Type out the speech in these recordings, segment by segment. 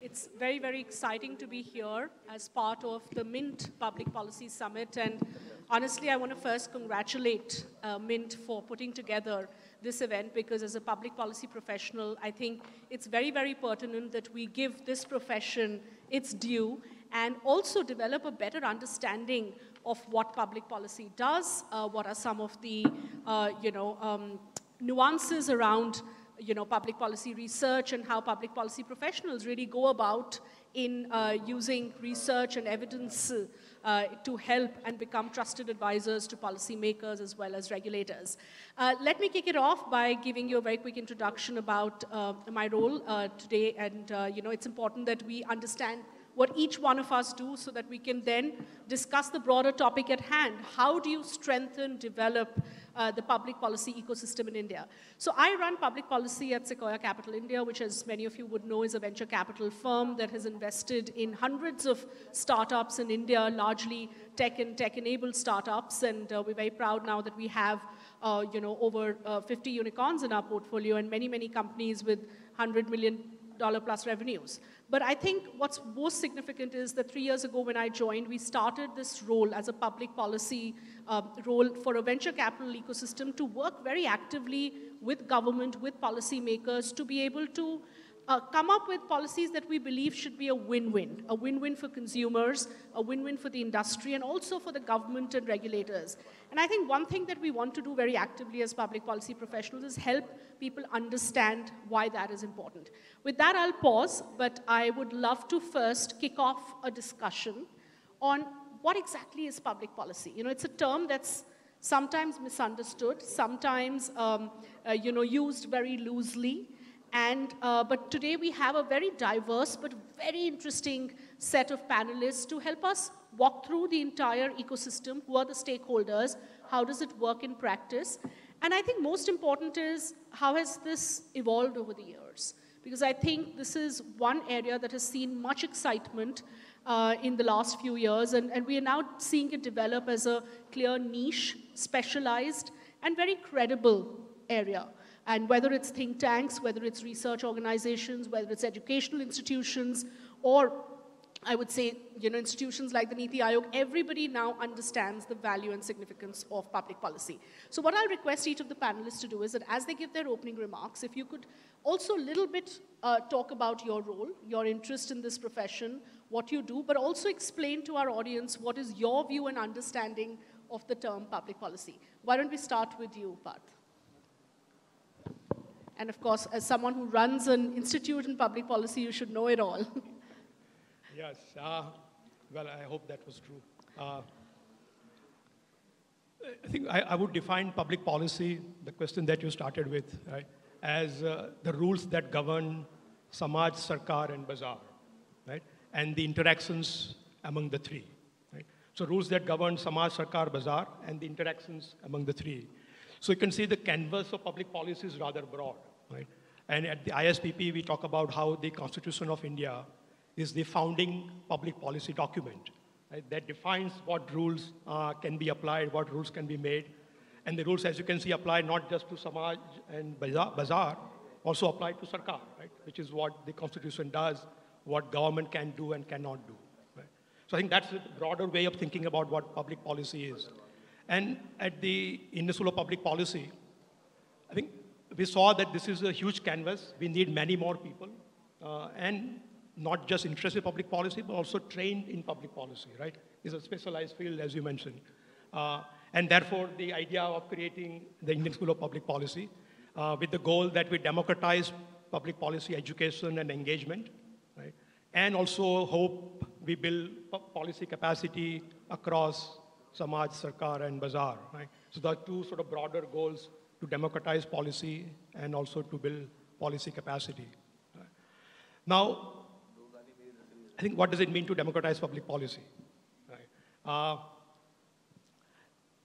It's very, very exciting to be here as part of the Mint Public Policy Summit. And honestly, I want to first congratulate Mint for putting together this event, because as a public policy professional, I think it's very, very pertinent that we give this profession its due and also develop a better understanding of what public policy does, what are some of the nuances around public policy research, and how public policy professionals really go about in using research and evidence to help and become trusted advisors to policymakers as well as regulators. Let me kick it off by giving you a very quick introduction about my role today. And it's important that we understand what each one of us do so that we can then discuss the broader topic at hand. How do you strengthen, develop the public policy ecosystem in India? So I run public policy at Sequoia Capital India, which, as many of you would know, is a venture capital firm that has invested in hundreds of startups in India, largely tech and tech-enabled startups. And we're very proud now that we have over 50 unicorns in our portfolio and many, many companies with $100 million plus revenues. But I think what's most significant is that 3 years ago when I joined, we started this role as a public policy role for a venture capital ecosystem to work very actively with government, with policymakers, to be able to come up with policies that we believe should be a win-win for consumers, a win-win for the industry, and also for the government and regulators. And I think one thing that we want to do very actively as public policy professionals is help people understand why that is important. With that, I'll pause, but I would love to first kick off a discussion on what exactly is public policy. It's a term that's sometimes misunderstood, sometimes used very loosely. But today we have a very diverse but very interesting set of panelists to help us walk through the entire ecosystem. Who are the stakeholders? How does it work in practice? And I think most important is, how has this evolved over the years? Because I think this is one area that has seen much excitement in the last few years, and we are now seeing it develop as a clear niche, specialized, and very credible area. And whether it's think tanks, whether it's research organizations, whether it's educational institutions, or I would say, institutions like the Niti Aayog, everybody now understands the value and significance of public policy. So what I'll request each of the panelists to do is that as they give their opening remarks, if you could also a little bit talk about your role, your interest in this profession, what you do, but also explain to our audience what is your view and understanding of the term public policy. Why don't we start with you, Parth? And of course, as someone who runs an institute in public policy, you should know it all. Yes, well, I hope that was true. I think I would define public policy, the question that you started with, right, as the rules that govern Samaj, Sarkar, and Bazaar, right, and the interactions among the three. Right? So rules that govern Samaj, Sarkar, Bazaar, and the interactions among the three. So you can see the canvas of public policy is rather broad, right? And at the ISPP, we talk about how the Constitution of India is the founding public policy document, right, that defines what rules can be applied, what rules can be made. And the rules, as you can see, apply not just to Samaj and Bazaar, also apply to Sarkar, right, which is what the Constitution does, what government can do and cannot do. Right? So I think that's a broader way of thinking about what public policy is. And in the school of public policy, I think we saw that this is a huge canvas. We need many more people, and not just interested in public policy, but also trained in public policy, right? It's a specialized field, as you mentioned. And therefore, the idea of creating the Indian School of Public Policy with the goal that we democratize public policy education and engagement, right? And also hope we build policy capacity across Samaj, Sarkar, and Bazaar, right? So there are two sort of broader goals: to democratize policy and also to build policy capacity. Right? Now, I think what does it mean to democratize public policy? Right?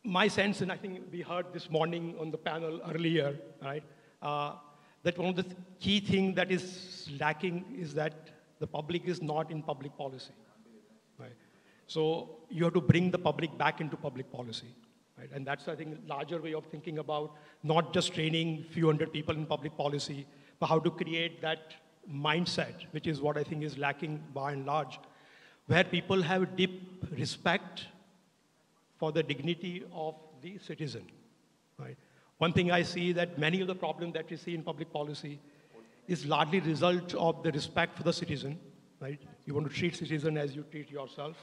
My sense, and I think we heard this morning on the panel earlier, right, that one of the key things that is lacking is that the public is not in public policy. Right? So you have to bring the public back into public policy. Right? And that's, I think, a larger way of thinking about not just training a few hundred people in public policy, but how to create that mindset, which is what I think is lacking by and large, where people have deep respect for the dignity of the citizen. Right? One thing I see that many of the problems that we see in public policy is largely result of the respect for the citizen. Right? You want to treat citizen as you treat yourself,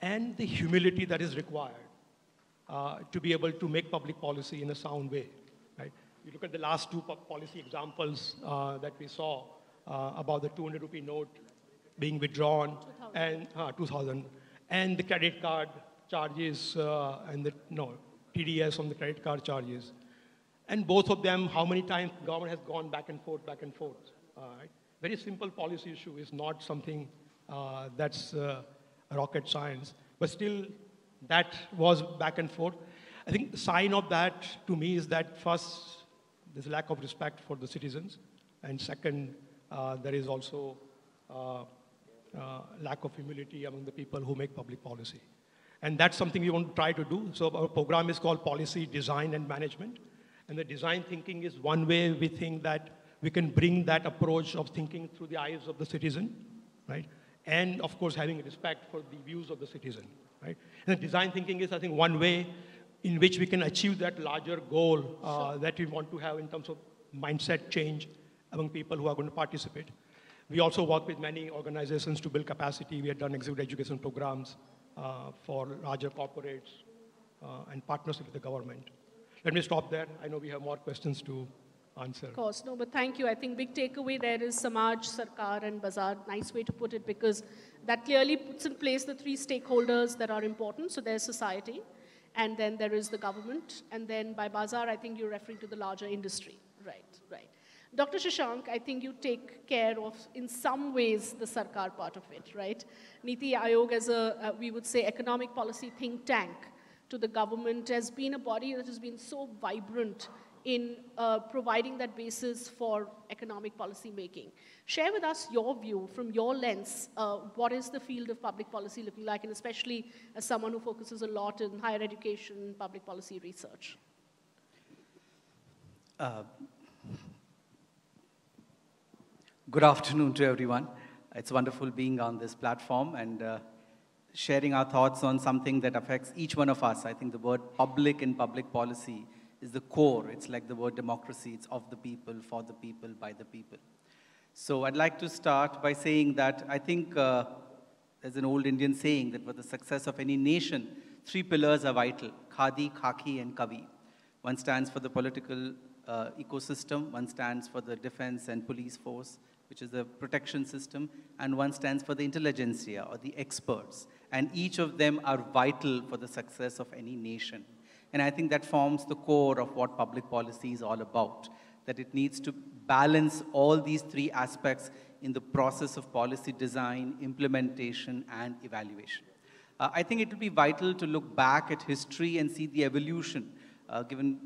and the humility that is required to be able to make public policy in a sound way. Right? You look at the last two policy examples that we saw about the 200 rupee note being withdrawn 2000. And 2000, and the credit card charges and the TDS on the credit card charges. And both of them, how many times government has gone back and forth, right? Very simple policy issue is not something that's rocket science, but still that was back and forth. I think the sign of that to me is that first, there's a lack of respect for the citizens, and second, there is also lack of humility among the people who make public policy. And that's something we want to try to do. So our program is called Policy Design and Management. And the design thinking is one way we think that we can bring that approach of thinking through the eyes of the citizen, right? And of course, having respect for the views of the citizen, right? And the design thinking is, I think, one way in which we can achieve that larger goal that we want to have in terms of mindset change among people who are going to participate. We also work with many organizations to build capacity. We have done executive education programs for larger corporates and partnership with the government. Let me stop there. I know we have more questions to answer. Of course, no, but thank you. I think big takeaway there is Samaj, Sarkar and Bazaar. Nice way to put it, because that clearly puts in place the three stakeholders that are important. So there's society, and then there is the government, and then by Bazaar, I think you're referring to the larger industry. Right, right. Dr. Shashank, I think you take care of, in some ways, the Sarkar part of it, right? Niti Aayog as a, we would say, economic policy think tank to the government has been a body that has been so vibrant in providing that basis for economic policy making. Share with us your view from your lens. What is the field of public policy looking like, and especially as someone who focuses a lot in higher education, public policy research? Good afternoon to everyone. It's wonderful being on this platform and sharing our thoughts on something that affects each one of us. I think the word public in public policy is the core. It's like the word democracy. It's of the people, for the people, by the people. So I'd like to start by saying that I think there's an old Indian saying that for the success of any nation, three pillars are vital: Khadi, Khaki, and Kavi. One stands for the political ecosystem, one stands for the defense and police force, which is the protection system, and one stands for the intelligentsia, or the experts. And each of them are vital for the success of any nation. And I think that forms the core of what public policy is all about, that it needs to balance all these three aspects in the process of policy design, implementation, and evaluation. I think it will be vital to look back at history and see the evolution, given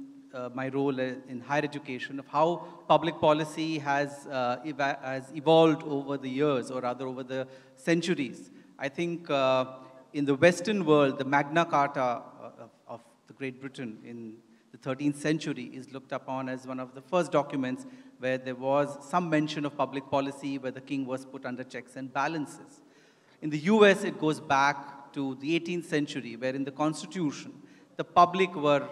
my role in higher education, of how public policy has evolved over the years, or rather over the centuries. I think in the Western world, the Magna Carta of the Great Britain in the 13th century is looked upon as one of the first documents where there was some mention of public policy, where the king was put under checks and balances. In the US, it goes back to the 18th century, where in the Constitution, the public were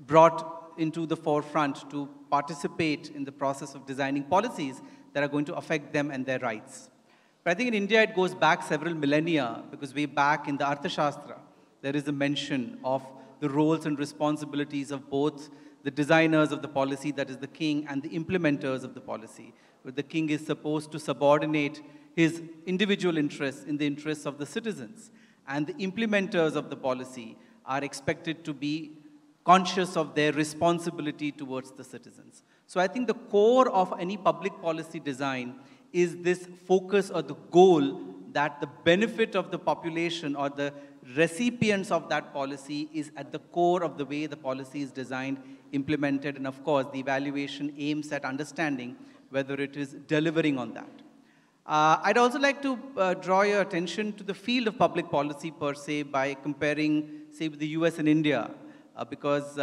brought into the forefront to participate in the process of designing policies that are going to affect them and their rights. But I think in India, it goes back several millennia, because way back in the Arthashastra, there is a mention of the roles and responsibilities of both the designers of the policy, that is the king, and the implementers of the policy, where the king is supposed to subordinate his individual interests in the interests of the citizens. And the implementers of the policy are expected to be conscious of their responsibility towards the citizens. So I think the core of any public policy design is this focus or the goal that the benefit of the population or the recipients of that policy is at the core of the way the policy is designed, implemented, and of course the evaluation aims at understanding whether it is delivering on that. I'd also like to draw your attention to the field of public policy per se by comparing, say, with the US and India. Because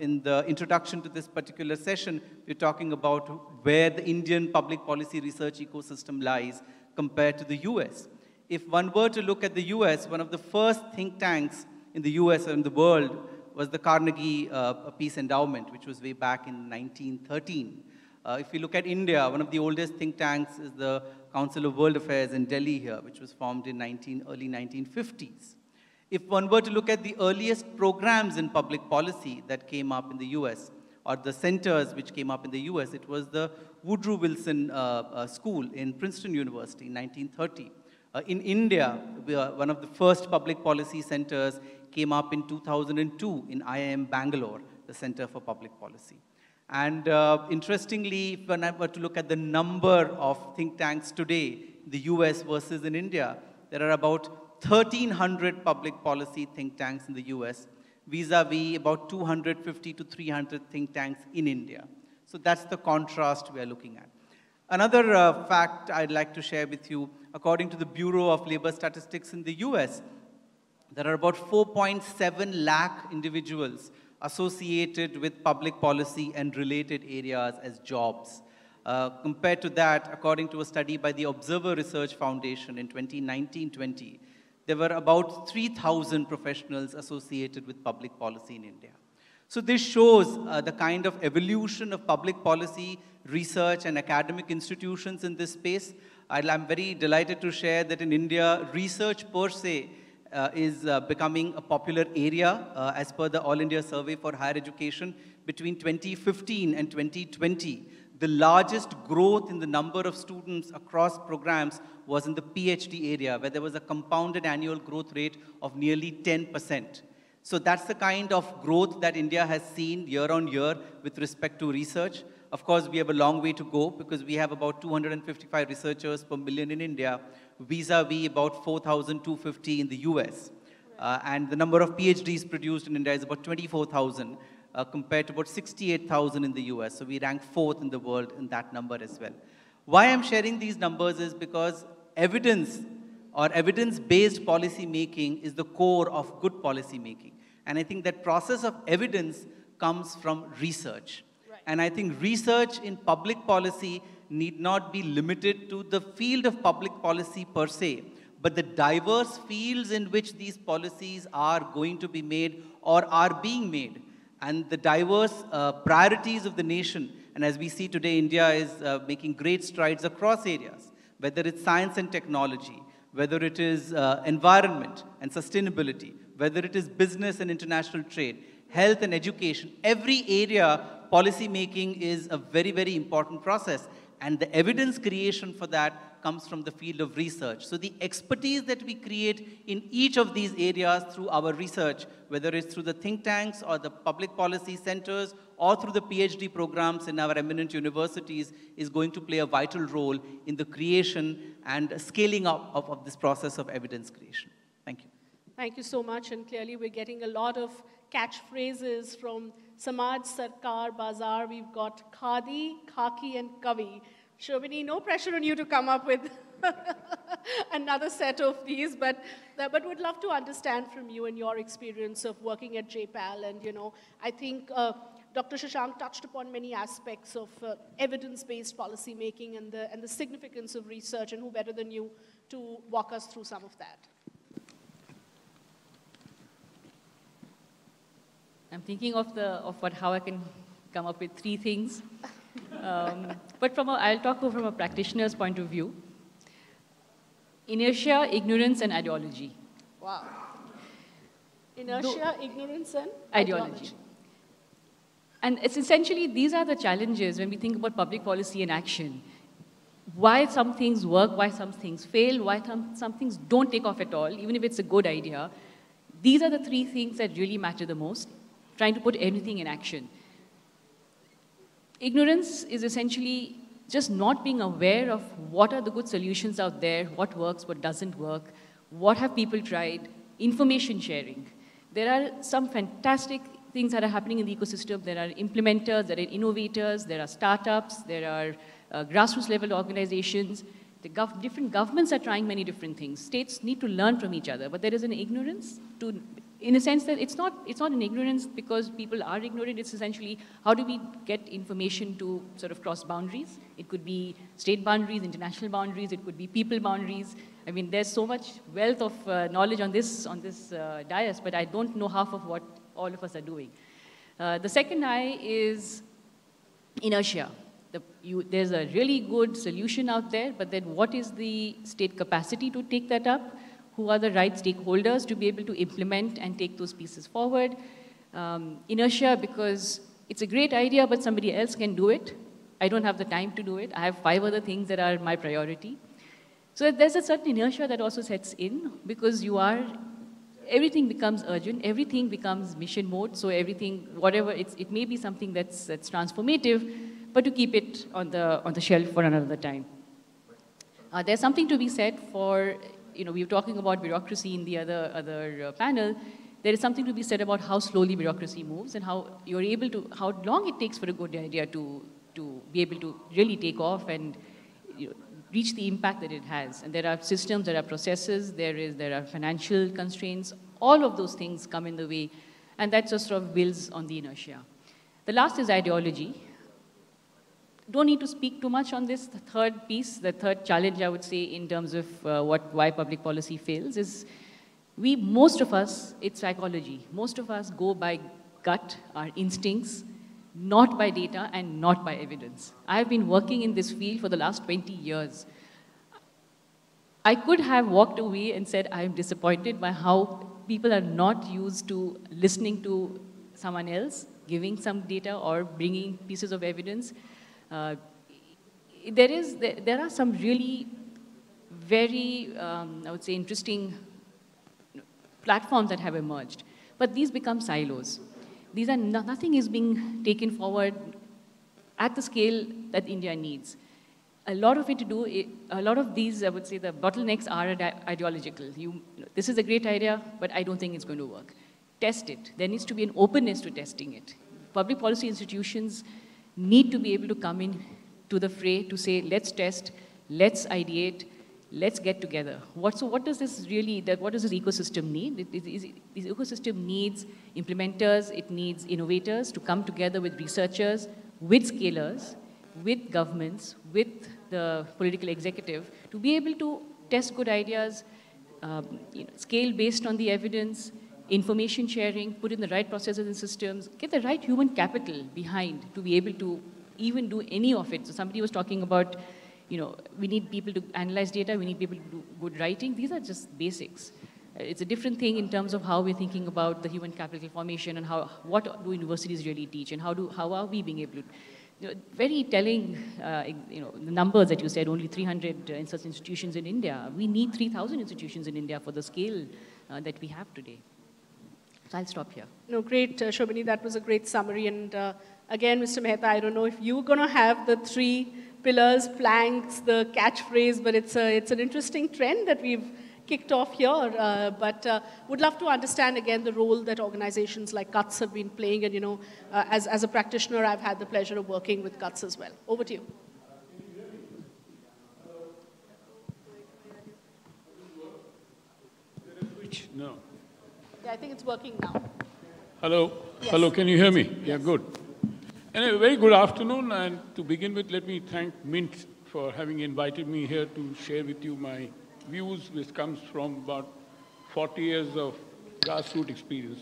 in the introduction to this particular session, we're talking about where the Indian public policy research ecosystem lies compared to the US. If one were to look at the US, one of the first think tanks in the US or in the world was the Carnegie Peace Endowment, which was way back in 1913. If you look at India, one of the oldest think tanks is the Council of World Affairs in Delhi here, which was formed in early 1950s. If one were to look at the earliest programs in public policy that came up in the US, or the centers which came up in the US, it was the Woodrow Wilson School in Princeton University in 1930. In India, one of the first public policy centers came up in 2002 in IIM Bangalore, the Center for Public Policy. And interestingly, when I were to look at the number of think tanks today, the US versus in India, there are about 1,300 public policy think tanks in the US, vis-a-vis about 250 to 300 think tanks in India. So that's the contrast we are looking at. Another fact I'd like to share with you, according to the Bureau of Labor Statistics in the US, there are about 4.7 lakh individuals associated with public policy and related areas as jobs. Compared to that, according to a study by the Observer Research Foundation in 2019-20, there were about 3,000 professionals associated with public policy in India. So this shows the kind of evolution of public policy, research, and academic institutions in this space. I'm very delighted to share that in India, research per se is becoming a popular area as per the All India Survey for Higher Education. Between 2015 and 2020, the largest growth in the number of students across programs was in the PhD area, where there was a compounded annual growth rate of nearly 10%. So that's the kind of growth that India has seen year on year with respect to research. Of course, we have a long way to go because we have about 255 researchers per million in India, vis-a-vis about 4,250 in the US. And the number of PhDs produced in India is about 24,000 compared to about 68,000 in the US. So we rank 4th in the world in that number as well. Why I'm sharing these numbers is because evidence or evidence-based policy making is the core of good policy making. And I think that process of evidence comes from research. Right. And I think research in public policy need not be limited to the field of public policy per se, but the diverse fields in which these policies are going to be made or are being made, and the diverse priorities of the nation. And as we see today, India is making great strides across areas, whether it's science and technology, whether it is environment and sustainability, whether it is business and international trade, health and education. Every area, policy making is a very, very important process. And the evidence creation for that comes from the field of research. So the expertise that we create in each of these areas through our research, whether it's through the think tanks or the public policy centers or through the PhD programs in our eminent universities, is going to play a vital role in the creation and scaling up of this process of evidence creation. Thank you. Thank you so much. And clearly we're getting a lot of catchphrases from Samaj, Sarkar, Bazaar. We've got Khadi, Khaki, and Kavi. Shobhini, no pressure on you to come up with another set of these, but would love to understand from you and your experience of working at JPAL. And, I think Dr. Shashank touched upon many aspects of evidence-based policy making and the significance of research, and who better than you to walk us through some of that. I'm thinking of how I can come up with 3 things. But I'll talk from a practitioner's point of view. Inertia, ignorance, and ideology. Wow. Inertia, ignorance, and ideology. And it's essentially, these are the challenges when we think about public policy and action. Why some things work, why some things fail, why some things don't take off at all, even if it's a good idea. These are the 3 things that really matter the most, trying to put everything in action. Ignorance is essentially just not being aware of what are the good solutions out there, what works, what doesn't work, what have people tried, information sharing. There are some fantastic things that are happening in the ecosystem. There are implementers, there are innovators, there are startups, there are grassroots level organizations. Different governments are trying many different things. States need to learn from each other, but there is an ignorance to in a sense that it's not an ignorance because people are ignorant. It's essentially how do we get information to sort of cross boundaries? It could be state boundaries, international boundaries. It could be people boundaries. I mean, there's so much wealth of knowledge on this dais, but I don't know half of what all of us are doing. The second I is inertia. There's a really good solution out there, but then what is the state capacity to take that up? Who are the right stakeholders to be able to implement and take those pieces forward? Inertia, because it's a great idea, but somebody else can do it. I don't have the time to do it. I have 5 other things that are my priority. So there's a certain inertia that also sets in because everything becomes urgent, everything becomes mission mode, so everything, whatever, it may be something that's transformative, but to keep it on the shelf for another time. There's something to be said for, we were talking about bureaucracy in the other panel. There is something to be said about how slowly bureaucracy moves and how long it takes for a good idea to be able to really take off and reach the impact that it has. And there are systems, there are processes, there are financial constraints. All of those things come in the way, and that just sort of builds on the inertia. The last is ideology. Don't need to speak too much on this. The third piece, the third challenge, I would say, in terms of why public policy fails is most of us, it's psychology. Most of us go by gut, our instincts, not by data and not by evidence. I've been working in this field for the last 20 years. I could have walked away and said, I'm disappointed by how people are not used to listening to someone else, giving some data or bringing pieces of evidence. There are some really very, I would say, interesting platforms that have emerged, but these become silos. Nothing is being taken forward at the scale that India needs. A lot of these, I would say, the bottlenecks are ideological. This is a great idea, but I don't think it's going to work. Test it. There needs to be an openness to testing it. Public policy institutions need to be able to come in to the fray to say, let's test, let's ideate, let's get together. What does this ecosystem need? This ecosystem needs implementers, it needs innovators to come together with researchers, with scalers, with governments, with the political executive, to be able to test good ideas, scale based on the evidence, information sharing, put in the right processes and systems, get the right human capital behind to be able to even do any of it. So somebody was talking about, we need people to analyze data, we need people to do good writing. These are just basics. It's a different thing in terms of how we're thinking about the human capital formation and what do universities really teach and how are we being able to, very telling, the numbers that you said, only 300 in such institutions in India. We need 3,000 institutions in India for the scale that we have today. So I'll stop here. No, great, Shobhini, that was a great summary. And again, Mr. Mehta, I don't know if you're going to have the 3 pillars, planks, the catchphrase, but it's an interesting trend that we've kicked off here. But would love to understand again the role that organizations like CUTS have been playing. And as a practitioner, I've had the pleasure of working with CUTS as well. Over to you. No. Yeah, I think it's working now. Hello. Yes. Hello, can you hear me? Yes. Yeah, good. Anyway, very good afternoon, and to begin with, let me thank Mint for having invited me here to share with you my views, which comes from about 40 years of grassroots experience.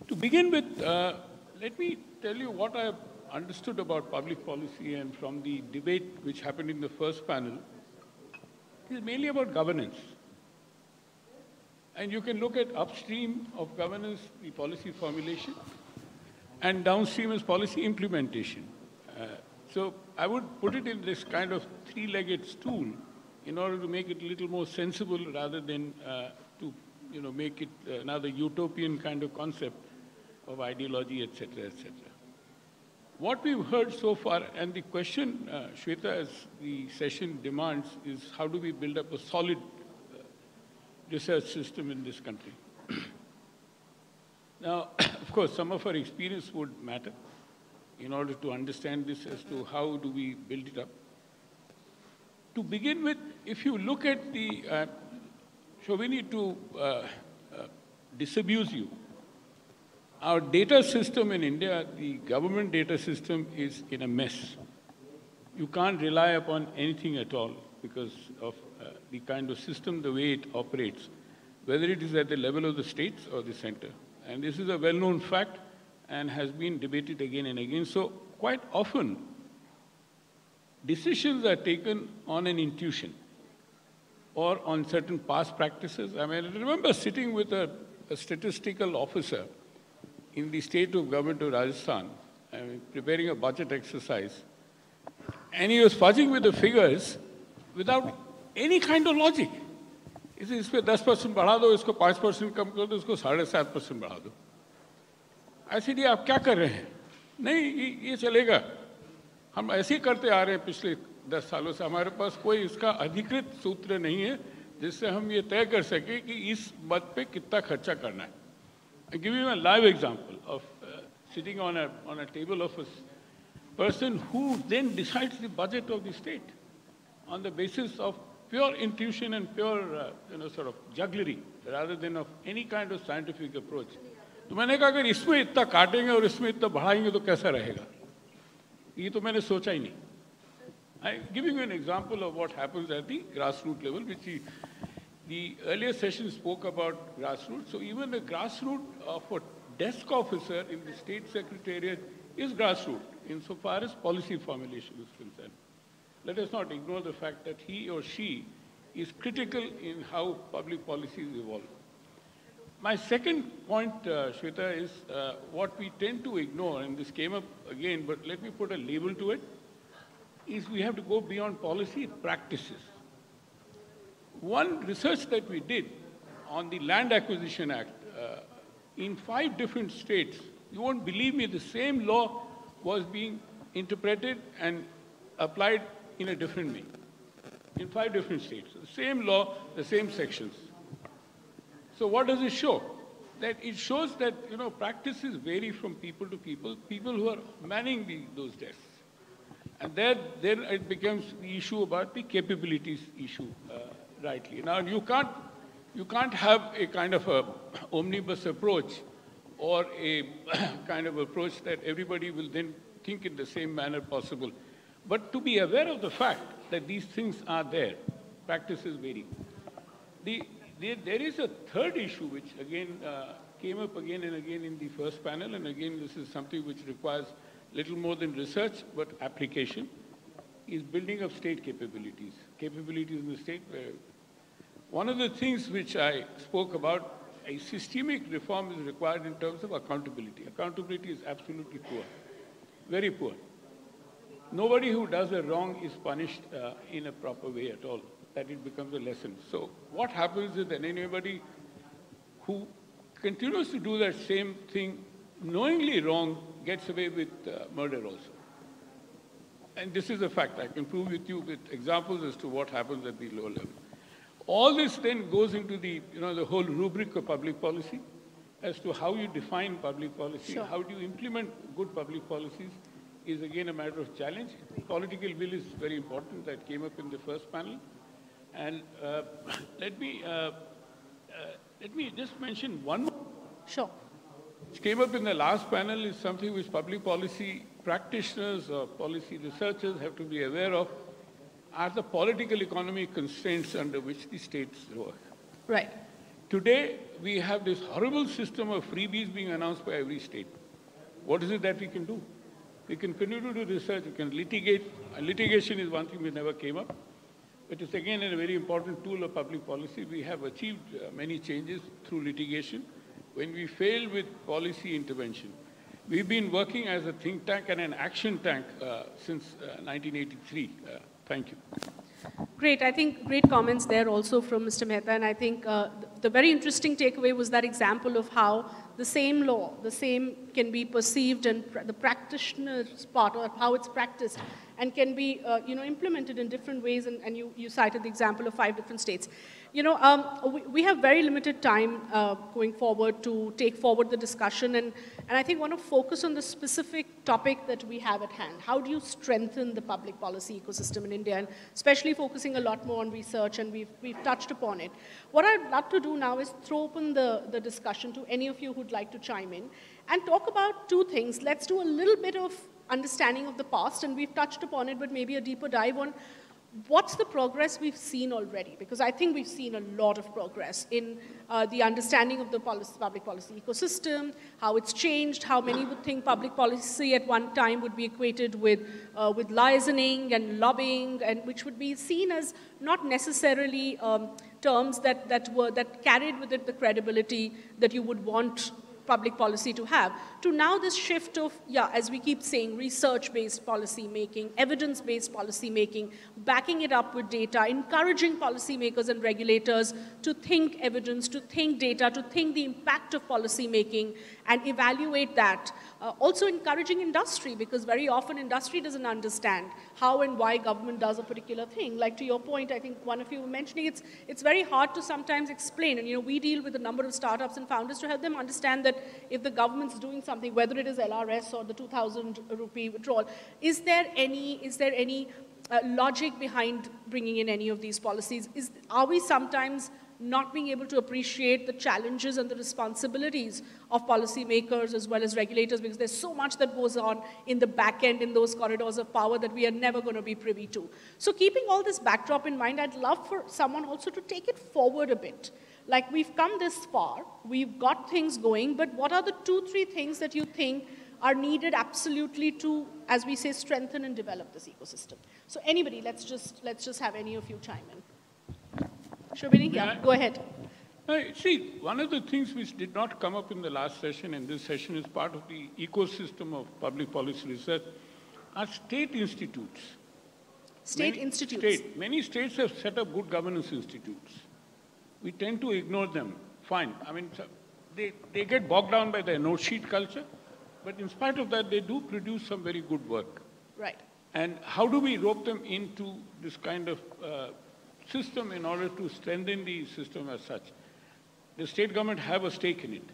To begin with, let me tell you what I have understood about public policy, and from the debate which happened in the first panel, it is mainly about governance. And you can look at upstream of governance, the policy formulation, and downstream is policy implementation. So I would put it in this kind of 3-legged stool in order to make it a little more sensible rather than to make it another utopian kind of concept of ideology, etc., etc. What we've heard so far, and the question, Shweta, as the session demands, is how do we build up a solid research system in this country? Now, of course, some of our experience would matter in order to understand this as to how do we build it up. To begin with, if you look at the, Shobhini, to disabuse you. Our data system in India, the government data system, is in a mess. You can't rely upon anything at all because of the kind of system, the way it operates, whether it is at the level of the states or the center. And this is a well-known fact and has been debated again and again. So quite often, decisions are taken on an intuition or on certain past practices. I mean, I remember sitting with a statistical officer in the state of government of Rajasthan, preparing a budget exercise, and he was fudging with the figures without any kind of logic. He said, इसपे 10% बढ़ा दो, इसको 5% कम कर दो, इसको 7.5% बढ़ा दो. I said, ये आप क्या कर रहे हैं? नहीं, ये चलेगा. हम ऐसे ही करते आ रहे हैं पिछले 10 सालों से. हमारे पास कोई इसका अधिकृत सूत्र नहीं है जिससे हम ये तय कर सकें कि इस मद पे कितना खर्चा करना है. I give you a live example of sitting on a table of a person who then decides the budget of the state on the basis of pure intuition and pure, sort of jugglery, rather than of any kind of scientific approach. तो मैंने कहा अगर इसमें इतना काटेंगे और इसमें इतना बढ़ाएंगे तो कैसा रहेगा? ये तो मैंने सोचा ही नहीं. I'm giving you an example of what happens at the grassroots level, which the earlier session spoke about grassroots. So even the grassroots of a desk officer in the state secretariat is grassroots insofar as policy formulation is concerned. Let us not ignore the fact that he or she is critical in how public policies evolve. My second point, Shweta, is what we tend to ignore, and this came up again, but let me put a label to it, is we have to go beyond policy practices. One research that we did on the Land Acquisition Act, in 5 different states, you won't believe me, the same law was being interpreted and applied in a different way. In 5 different states, the same law, the same sections. So what does it show? That it shows that, practices vary from people to people who are manning those desks. And then it becomes the issue about the capabilities issue, rightly. Now, you can't have a kind of a omnibus approach or a kind of approach that everybody will then think in the same manner possible. But to be aware of the fact that these things are there, practices vary. There is a third issue which again came up again and again in the first panel, and again this is something which requires little more than research but application, is building of state capabilities. Capabilities in the state. One of the things which I spoke about, a systemic reform is required in terms of accountability. Accountability is absolutely poor, very poor. Nobody who does a wrong is punished in a proper way at all, that it becomes a lesson. So what happens is that anybody who continues to do that same thing knowingly wrong gets away with murder also. And this is a fact. I can prove with you with examples as to what happens at the lower level. All this then goes into the, the whole rubric of public policy as to how you define public policy, Sure. how do you implement good public policies is again a matter of challenge. Political will is very important. That came up in the first panel. And let me just mention one more. Sure. Which came up in the last panel is something which public policy practitioners or policy researchers have to be aware of, are the political economy constraints under which the states work. Right. Today, we have this horrible system of freebies being announced by every state. What is it that we can do? We can continue to do research, we can litigate. Litigation is one thing which never came up. It is again a very important tool of public policy. We have achieved many changes through litigation. When we fail with policy intervention, we've been working as a think tank and an action tank since 1983. Thank you. Great. I think great comments there also from Mr. Mehta. And I think the very interesting takeaway was that example of how the same law, the same can be perceived and the practitioner's part or how it's practiced. and can be implemented in different ways, and you cited the example of 5 different states. We have very limited time going forward to take forward the discussion, and I think want to focus on the specific topic that we have at hand. How do you strengthen the public policy ecosystem in India, and especially focusing a lot more on research, and we've touched upon it. What I'd love to do now is throw open the discussion to any of you who'd like to chime in and talk about 2 things. Let's do a little bit of understanding of the past, and we've touched upon it, but maybe a deeper dive on what's the progress we've seen already? Because I think we've seen a lot of progress in the understanding of the public policy ecosystem, how it's changed, how many would think public policy at one time would be equated with liaising and lobbying, and which would be seen as not necessarily terms that carried with it the credibility that you would want public policy to have, to now this shift of, as we keep saying, research-based policy making, evidence-based policy making, backing it up with data, encouraging policymakers and regulators to think evidence, to think data, to think the impact of policy making and evaluate that. Also encouraging industry, because very often industry doesn't understand how and why government does a particular thing. Like to your point, I think one of you were mentioning, it's very hard to sometimes explain, and we deal with a number of startups and founders to help them understand that if the government's doing something, whether it is LRS or the 2,000 rupee withdrawal, is there any logic behind bringing in any of these policies? Are we sometimes not being able to appreciate the challenges and the responsibilities of policymakers as well as regulators, because there's so much that goes on in the back end in those corridors of power that we are never going to be privy to. So keeping all this backdrop in mind, I'd love for someone also to take it forward a bit. Like, we've come this far, we've got things going, but what are the 2-3 things that you think are needed absolutely to, as we say, strengthen and develop this ecosystem? So anybody, let's just have any of you chime in. Shobhini, go ahead. See, one of the things which did not come up in the last session and this session is part of the ecosystem of public policy research are state institutes. Many states have set up good governance institutes. We tend to ignore them. Fine. I mean, they get bogged down by their note sheet culture, but in spite of that, they do produce some very good work. Right. And how do we rope them into this kind of system in order to strengthen the system as such? The state government have a stake in it.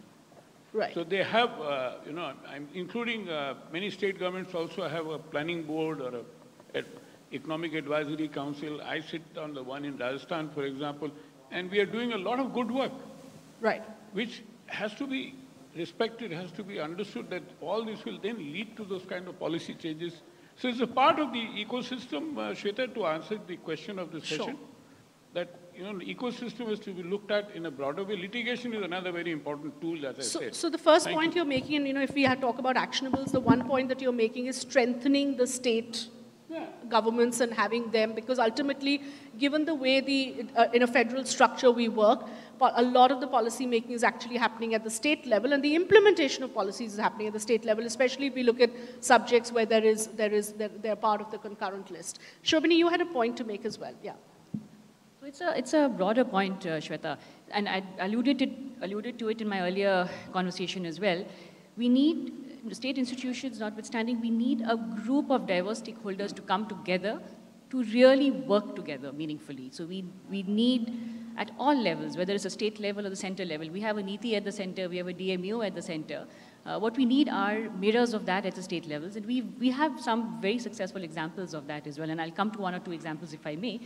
Right. So they have, I'm including many state governments also have a planning board or a economic advisory council. I sit on the one in Rajasthan, for example, and we are doing a lot of good work. Right. Which has to be respected, has to be understood that all this will then lead to those kind of policy changes. So it's a part of the ecosystem, Shweta, to answer the question of the session, that the ecosystem is to be looked at in a broader way. Litigation is another very important tool, as I said. So the first point you're making, and if we had talk about actionables, the one point that you're making is strengthening the state governments and having them, because ultimately, given the way in a federal structure we work, a lot of the policy making is actually happening at the state level, and the implementation of policies is happening at the state level, especially if we look at subjects where they're part of the concurrent list. Shobhini, you had a point to make as well. Yeah. So it's a broader point, Shweta, and I alluded to it in my earlier conversation as well. We need, state institutions notwithstanding, we need a group of diverse stakeholders to come together to really work together meaningfully. So we need, at all levels, whether it's a state level or the center level, we have a NITI at the center, we have a DMO at the center. What we need are mirrors of that at the state levels, and we have some very successful examples of that as well, and I'll come to one or two examples if I may.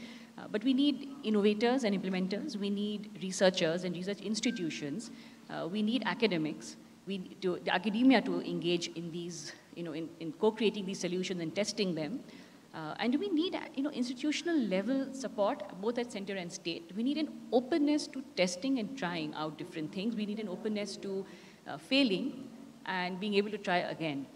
But we need innovators and implementers, we need researchers and research institutions, we need academics, the academia to engage in these, in co-creating these solutions and testing them. And we need, institutional level support, both at center and state. We need an openness to testing and trying out different things. We need an openness to failing and being able to try again.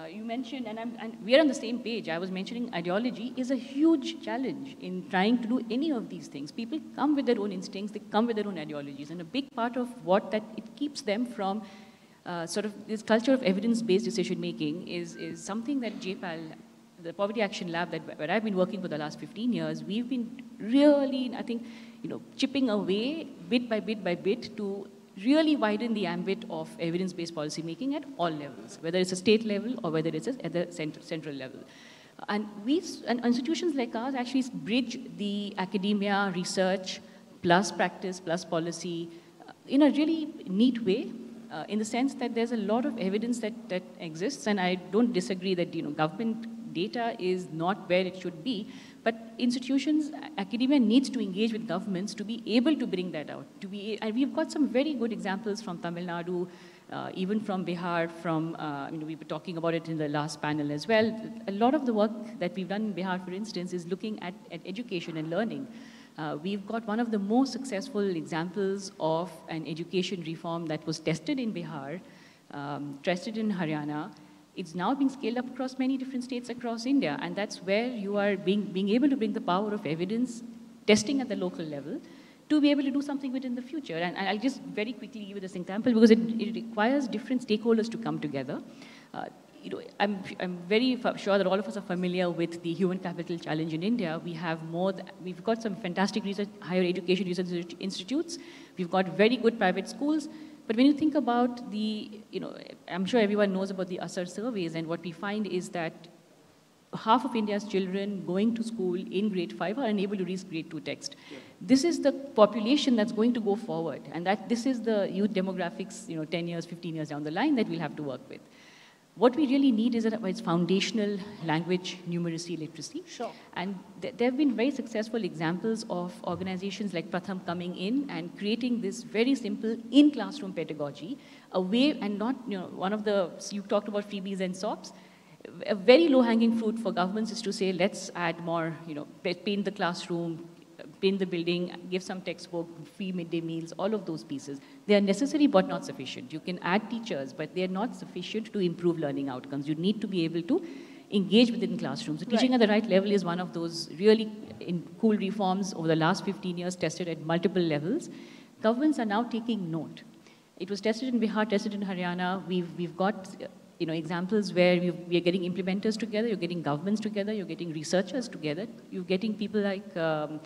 You mentioned, and we are on the same page, I was mentioning ideology is a huge challenge in trying to do any of these things. People come with their own instincts, they come with their own ideologies, and a big part of it keeps them from sort of this culture of evidence-based decision-making is something that JPAL, the Poverty Action Lab, where I've been working for the last 15 years, we've been really, I think, chipping away bit by bit to really widen the ambit of evidence-based policy making at all levels, whether it's a state level or whether it's at the central level. And institutions like ours actually bridge the academia, research, plus practice, plus policy in a really neat way, in the sense that there's a lot of evidence that exists, and I don't disagree that government data is not where it should be, but institutions, academia needs to engage with governments to be able to bring that out. And we've got some very good examples from Tamil Nadu, even from Bihar, we were talking about it in the last panel as well. A lot of the work that we've done in Bihar, for instance, is looking at education and learning. We've got one of the most successful examples of an education reform that was tested in Bihar, tested in Haryana. It's now being scaled up across many different states across India, and that's where you are being able to bring the power of evidence, testing at the local level, to be able to do something within the future. And I'll just very quickly give you this example because it requires different stakeholders to come together. I'm very sure that all of us are familiar with the human capital challenge in India. We've got some fantastic higher education research institutes. We've got very good private schools. But when you think about I'm sure everyone knows about the ASAR surveys, and what we find is that half of India's children going to school in grade 5 are unable to read grade 2 text. Yeah. This is the population that's going to go forward, and this is the youth demographics 10 years, 15 years down the line that we'll have to work with. What we really need is it's foundational language numeracy literacy. Sure. And there have been very successful examples of organizations like Pratham coming in and creating this very simple in-classroom pedagogy, a way, and not, you talked about freebies and SOPs. A very low-hanging fruit for governments is to say, let's add more, paint the classroom, paint the building, give some textbook, free midday meals, all of those pieces. They are necessary but not sufficient. You can add teachers, but they are not sufficient to improve learning outcomes. You need to be able to engage within classrooms. So teaching at the right level is one of those really cool reforms over the last 15 years tested at multiple levels. Governments are now taking note. It was tested in Bihar, tested in Haryana. We've got examples where we are getting implementers together, you're getting governments together, you're getting researchers together, you're getting people like, the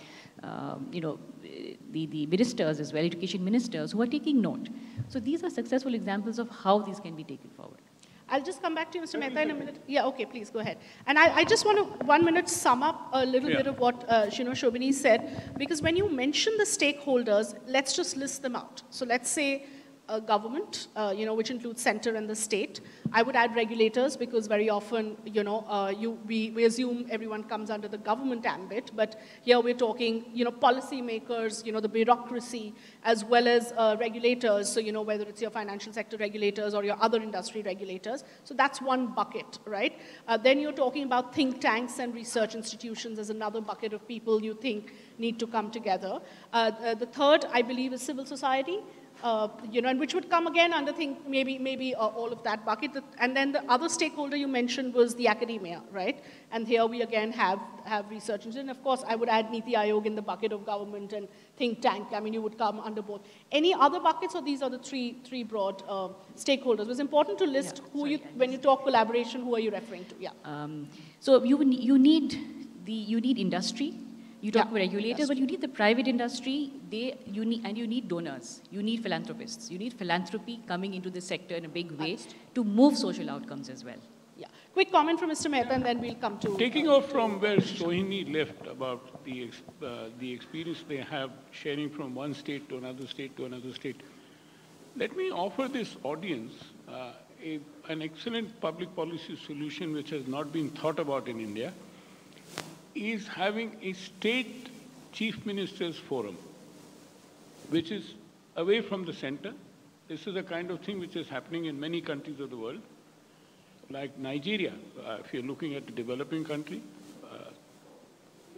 ministers as well, education ministers, who are taking note. So these are successful examples of how these can be taken forward. I'll just come back to you, Mr. Mehta, in a minute. Yeah, okay, please go ahead. And I just want to, 1 minute, sum up a little bit of what Shobhini said, because when you mention the stakeholders, let's just list them out. So let's say government, which includes center and the state. I would add regulators because very often, we assume everyone comes under the government ambit, but here we're talking, policy makers, the bureaucracy, as well as regulators. So, whether it's your financial sector regulators or your other industry regulators. So that's one bucket, right? Then you're talking about think tanks and research institutions as another bucket of people you think need to come together. The third, I believe, is civil society. And which would come again under maybe all of that bucket. And then the other stakeholder you mentioned was the academia, right? And here we again have research. And of course, I would add Niti Aayog in the bucket of government and think tank. I mean, you would come under both. Any other buckets, or these are the three broad stakeholders? It was important to list when you talk collaboration, who are you referring to? Yeah. So you need industry. You talk about regulators, but you need the private industry. You need donors. You need philanthropists. You need philanthropy coming into this sector in a big way to move social outcomes as well. Yeah. Quick comment from Mr. Mehta, and then we'll come to... Taking off from where Sohini left about the experience they have sharing from one state to another state to another state, let me offer this audience an excellent public policy solution which has not been thought about in India, is having a state chief ministers forum, which is away from the center. This is the kind of thing which is happening in many countries of the world, like Nigeria, if you're looking at a developing country,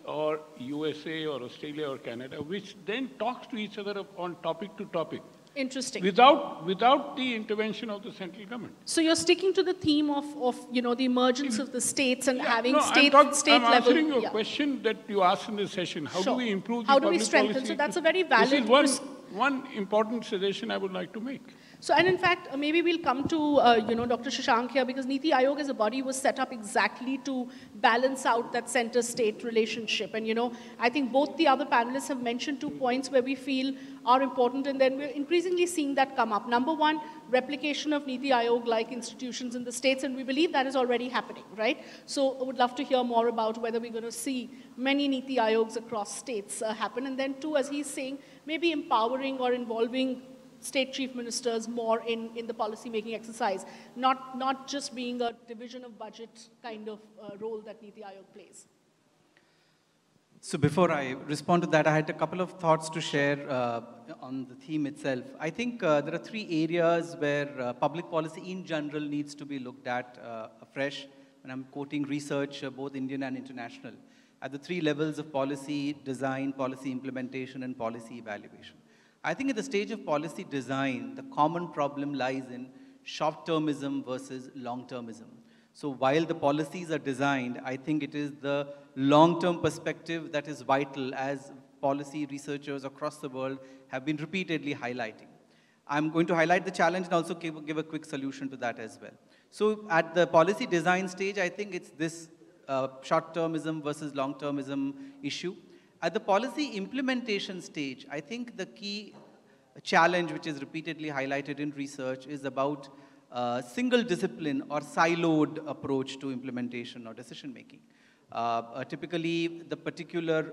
or USA or Australia or Canada, which then talks to each other on topic to topic. Interesting. Without the intervention of the central government. So you're sticking to the theme of the emergence of the states and having state I'm level. answering your question that you asked in this session. How do we improve the public policy? How do we strengthen? So that's a very valid... This is one important suggestion I would like to make. So, and in fact, maybe we'll come to, Dr. Shashank here, because Niti Aayog as a body was set up exactly to balance out that center-state relationship. And, I think both the other panelists have mentioned 2 points where we feel are important, and then we're increasingly seeing that come up. Number one, replication of Niti Aayog-like institutions in the states, and we believe that is already happening, right? So I would love to hear more about whether we're going to see many Niti Aayogs across states happen. And then two, as he's saying, maybe empowering or involving state chief ministers more in the policy-making exercise, not just being a division of budget kind of role that Niti Aayog plays. So before I respond to that, I had a couple of thoughts to share on the theme itself. I think there are 3 areas where public policy in general needs to be looked at afresh, and I'm quoting research, both Indian and international, at the 3 levels of policy design, policy implementation, and policy evaluation. I think at the stage of policy design, the common problem lies in short-termism versus long-termism. So while the policies are designed, I think it is the long-term perspective that is vital, as policy researchers across the world have been repeatedly highlighting. I'm going to highlight the challenge and also give a quick solution to that as well. So at the policy design stage, I think it's this short-termism versus long-termism issue. At the policy implementation stage, I think the key challenge which is repeatedly highlighted in research is about single discipline or siloed approach to implementation or decision making. Typically, the particular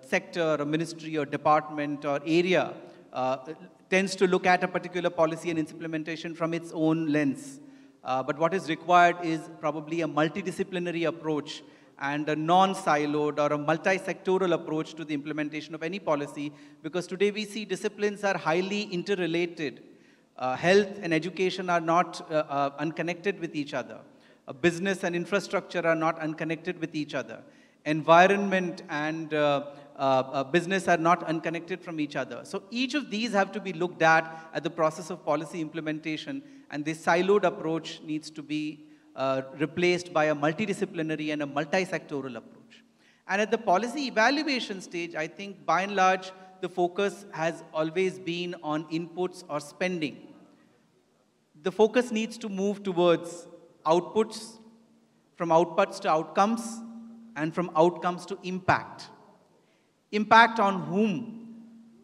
sector or ministry or department or area tends to look at a particular policy and its implementation from its own lens. But what is required is probably a multidisciplinary approach and a non-siloed or a multi-sectoral approach to the implementation of any policy, because today we see disciplines are highly interrelated. Health and education are not unconnected with each other. Business and infrastructure are not unconnected with each other. Environment and business are not unconnected from each other. So each of these have to be looked at the process of policy implementation, and this siloed approach needs to be replaced by a multidisciplinary and a multi-sectoral approach. And at the policy evaluation stage, I think by and large, the focus has always been on inputs or spending. The focus needs to move towards outputs, from outputs to outcomes, and from outcomes to impact. Impact on whom?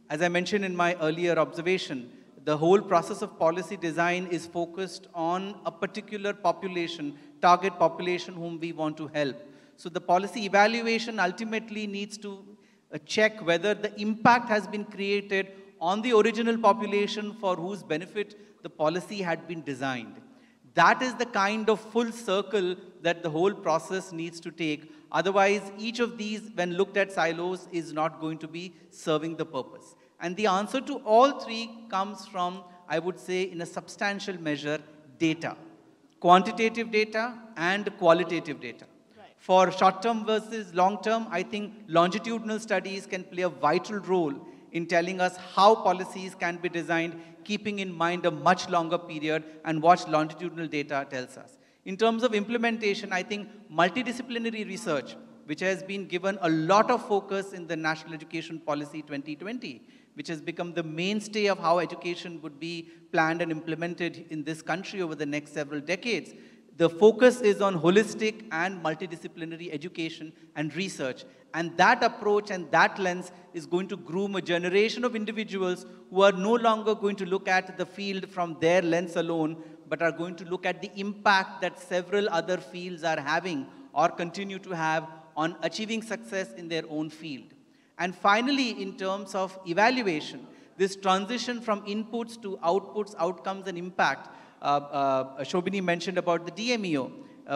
As I mentioned in my earlier observation, the whole process of policy design is focused on a particular population, target population whom we want to help. So the policy evaluation ultimately needs to check whether the impact has been created on the original population for whose benefit the policy had been designed. That is the kind of full circle that the whole process needs to take. Otherwise, each of these, when looked at silos, is not going to be serving the purpose. And the answer to all 3 comes from, I would say, in a substantial measure, data. Quantitative data and qualitative data. Right. For short-term versus long-term, I think longitudinal studies can play a vital role in telling us how policies can be designed, keeping in mind a much longer period and what longitudinal data tells us. In terms of implementation, I think multidisciplinary research, which has been given a lot of focus in the National Education Policy 2020, which has become the mainstay of how education would be planned and implemented in this country over the next several decades. The focus is on holistic and multidisciplinary education and research. And that approach and that lens is going to groom a generation of individuals who are no longer going to look at the field from their lens alone, but are going to look at the impact that several other fields are having or continue to have on achieving success in their own field. And finally, in terms of evaluation, this transition from inputs to outputs, outcomes, and impact, Shobhini mentioned about the DMEO.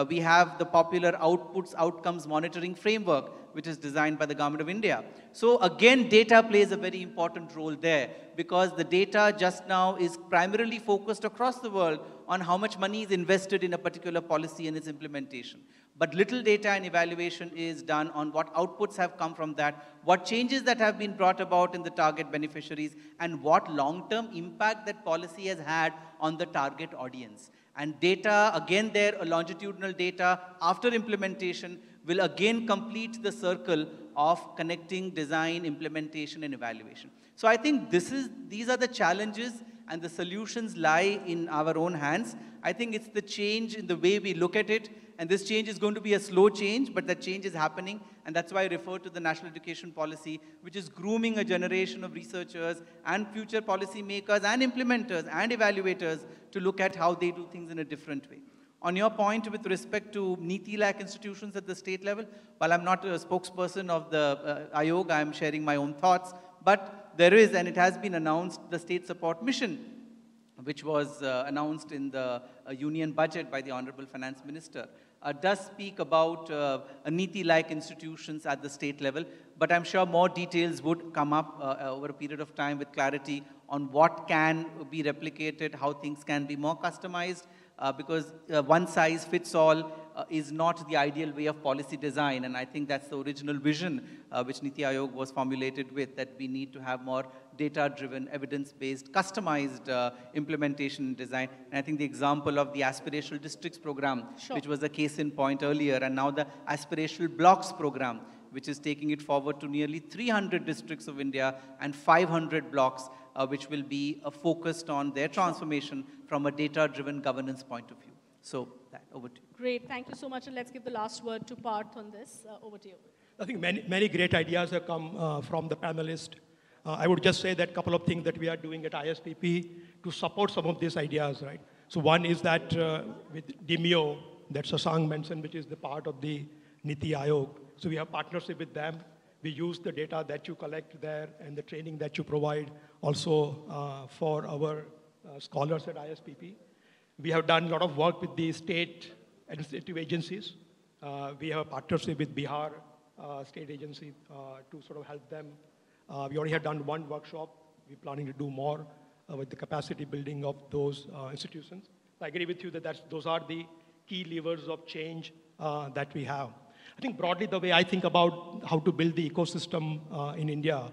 We have the popular outputs, outcomes monitoring framework, which is designed by the Government of India. So again, data plays a very important role there, because the data just now is primarily focused across the world on how much money is invested in a particular policy and its implementation. But little data and evaluation is done on what outputs have come from that, what changes that have been brought about in the target beneficiaries, and what long-term impact that policy has had on the target audience. And data, again there, a longitudinal data after implementation will again complete the circle of connecting design, implementation, and evaluation. So I think these are the challenges and the solutions lie in our own hands. I think it's the change in the way we look at it, and this change is going to be a slow change, but that change is happening, and that's why I refer to the National Education Policy, which is grooming a generation of researchers and future policy makers and implementers and evaluators to look at how they do things in a different way. On your point with respect to Niti-like institutions at the state level, while I'm not a spokesperson of the Ayog, I'm sharing my own thoughts, but there is, and it has been announced, the State Support Mission, which was announced in the union budget by the Honorable Finance Minister, does speak about Niti-like institutions at the state level, but I'm sure more details would come up over a period of time with clarity on what can be replicated, how things can be more customized, because one size fits all is not the ideal way of policy design, and I think that's the original vision which Niti Ayog was formulated with, that we need to have more data-driven, evidence-based, customized implementation and design. And I think the example of the Aspirational Districts program, which was a case in point earlier, and now the Aspirational Blocks program, which is taking it forward to nearly 300 districts of India and 500 blocks, which will be focused on their transformation from a data-driven governance point of view. So, over to you. Great, thank you so much, and let's give the last word to Parth on this. Over to you. I think many great ideas have come from the panelists. I would just say that a couple of things that we are doing at ISPP to support some of these ideas, right? So one is that with DMIO, that Shashank mentioned, which is the part of the Niti Ayog. So we have partnership with them. We use the data that you collect there and the training that you provide also for our scholars at ISPP. We have done a lot of work with the state administrative agencies. We have a partnership with Bihar state agency to sort of help them. We already have done one workshop. We're planning to do more with the capacity building of those institutions. I agree with you that those are the key levers of change that we have. I think broadly the way I think about how to build the ecosystem in India,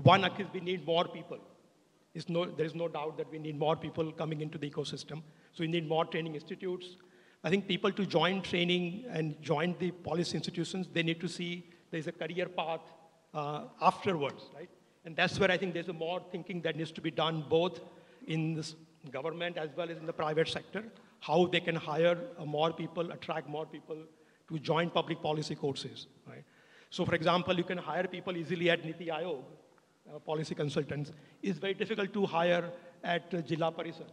one is we need more people. There is no doubt that we need more people coming into the ecosystem. So we need more training institutes. I think people to join training and join the policy institutions, they need to see there's a career path afterwards, right? And that's where I think there's a more thinking that needs to be done both in this government as well as in the private sector, how they can hire more people, attract more people to join public policy courses, right? So for example, you can hire people easily at Niti Ayog, policy consultants. It's very difficult to hire at Jilla Parishad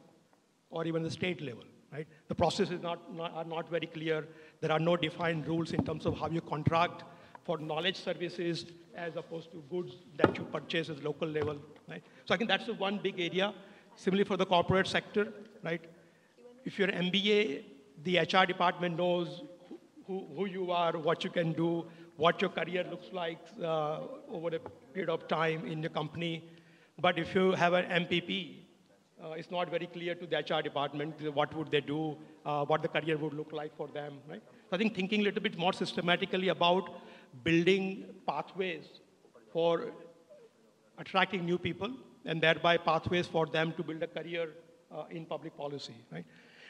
or even the state level, right? The processes are not very clear. There are no defined rules in terms of how you contract for knowledge services as opposed to goods that you purchase at local level, right? So I think that's the one big area. Similarly for the corporate sector, right? If you're an MBA, the HR department knows who you are, what you can do, what your career looks like over a period of time in the company. But if you have an MPP, it's not very clear to the HR department what would they do, what the career would look like for them, right? So I think thinking a little bit more systematically about building pathways for attracting new people and thereby pathways for them to build a career in public policy, right?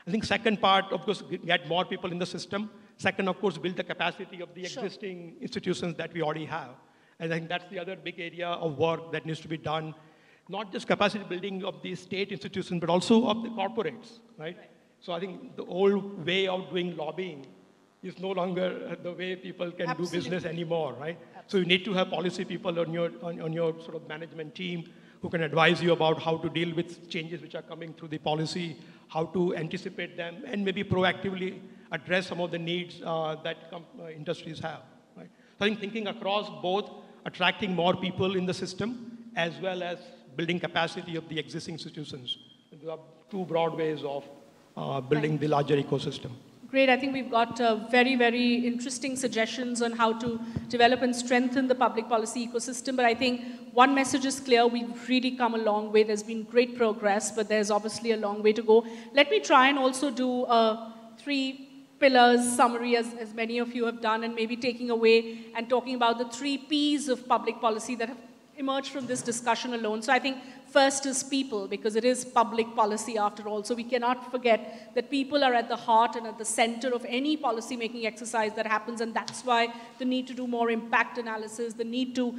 I think second part, of course, get more people in the system. Second, of course, build the capacity of the existing institutions that we already have. And I think that's the other big area of work that needs to be done. Not just capacity building of the state institutions, but also of the corporates, right? So I think the old way of doing lobbying is no longer the way people can do business anymore, right? So you need to have policy people on your sort of management team who can advise you about how to deal with changes which are coming through the policy, how to anticipate them, and maybe proactively address some of the needs that industries have, right? So I think thinking across both attracting more people in the system as well as building capacity of the existing institutions. There are two broad ways of building the larger ecosystem. Great. I think we've got very, very interesting suggestions on how to develop and strengthen the public policy ecosystem. But I think one message is clear. We've really come a long way. There's been great progress, but there's obviously a long way to go. Let me try and also do a 3 pillars summary, as many of you have done, and maybe taking away and talking about the 3 Ps of public policy that have emerged from this discussion alone. So I think first is people, because it is public policy after all. So we cannot forget that people are at the heart and at the center of any policy-making exercise that happens, and that's why the need to do more impact analysis, the need to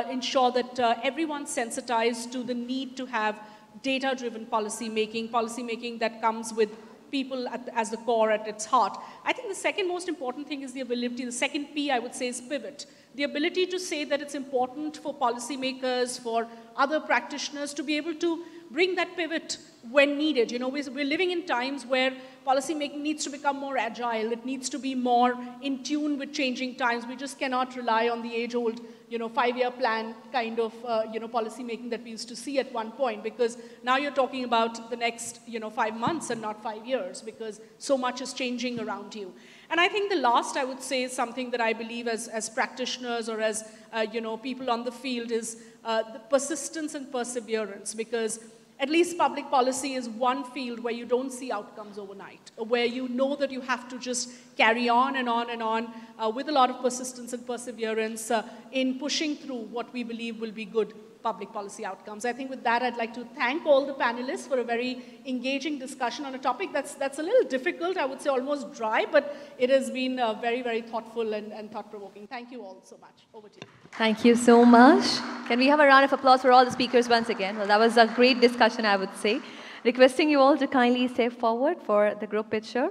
ensure that everyone's sensitized to the need to have data-driven policy making that comes with people as the core at its heart. I think the second most important thing is the ability, the second P I would say is pivot. The ability to say that it's important for policymakers, for other practitioners to be able to bring that pivot when needed. You know, we're living in times where policymaking needs to become more agile. It needs to be more in tune with changing times. We just cannot rely on the age-old, you know, 5-year plan kind of, you know, policymaking that we used to see at one point, because now you're talking about the next, you know, 5 months and not 5 years, because so much is changing around you. And I think the last, I would say, is something that I believe as practitioners or as, you know, people on the field is the persistence and perseverance, because at least public policy is one field where you don't see outcomes overnight, where you know that you have to just carry on and on and on with a lot of persistence and perseverance in pushing through what we believe will be good public policy outcomes. I think with that, I'd like to thank all the panelists for a very engaging discussion on a topic that's a little difficult, I would say almost dry, but it has been very, very thoughtful and thought-provoking. Thank you all so much. Over to you. Thank you so much. Can we have a round of applause for all the speakers once again? Well, that was a great discussion, I would say. Requesting you all to kindly step forward for the group picture.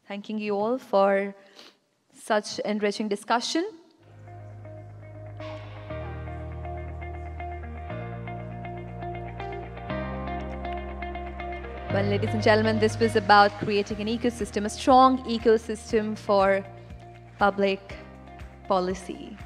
Thanking you all for such enriching discussion. Well, ladies and gentlemen, this was about creating an ecosystem, a strong ecosystem for public policy.